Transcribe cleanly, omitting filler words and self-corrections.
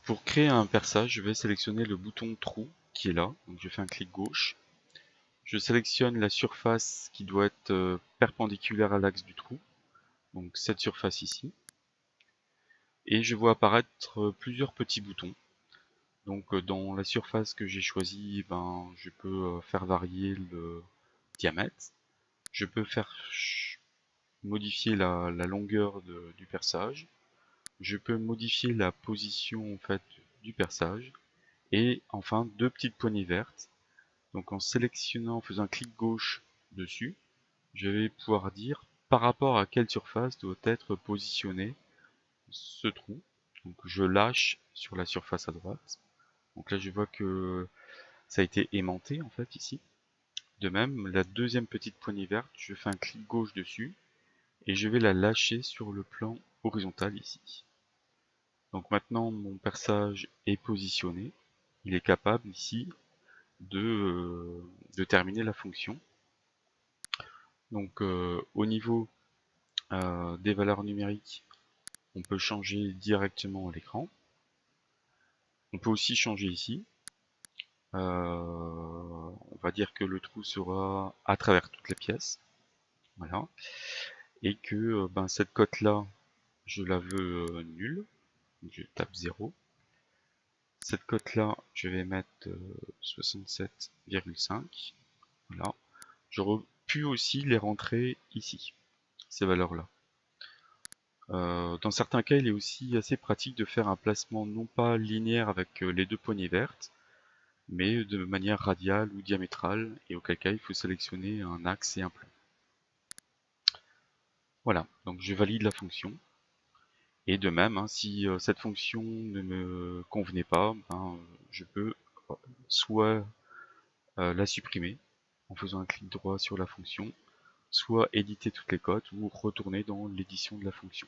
Pour créer un perçage, je vais sélectionner le bouton trou qui est là. Donc je fais un clic gauche. Je sélectionne la surface qui doit être perpendiculaire à l'axe du trou. Donc cette surface ici. Et je vois apparaître plusieurs petits boutons. Donc dans la surface que j'ai choisie, je peux faire varier le diamètre. Je peux faire modifier la longueur du perçage. Je peux modifier la position en fait du perçage. Et enfin deux petites poignées vertes. Donc en sélectionnant, en faisant un clic gauche dessus, je vais pouvoir dire par rapport à quelle surface doit être positionné ce trou. Donc je lâche sur la surface à droite. Donc là je vois que ça a été aimanté en fait ici. De même, la deuxième petite poignée verte, je fais un clic gauche dessus et je vais la lâcher sur le plan horizontal ici. Donc maintenant mon perçage est positionné. Il est capable ici de terminer la fonction. Donc au niveau des valeurs numériques, on peut changer directement à l'écran. On peut aussi changer ici. On va dire que le trou sera à travers toutes les pièces. Voilà. Et que cette cote là, je la veux nulle. Je tape 0. Cette cote là, je vais mettre 67,5. Voilà. J'aurais pu aussi les rentrer ici, ces valeurs là. Dans certains cas, il est aussi assez pratique de faire un placement non pas linéaire avec les deux poignées vertes, mais de manière radiale ou diamétrale, et auquel cas il faut sélectionner un axe et un plan. Voilà, donc je valide la fonction. Et de même, si cette fonction ne me convenait pas, je peux soit la supprimer en faisant un clic droit sur la fonction, soit éditer toutes les cotes ou retourner dans l'édition de la fonction.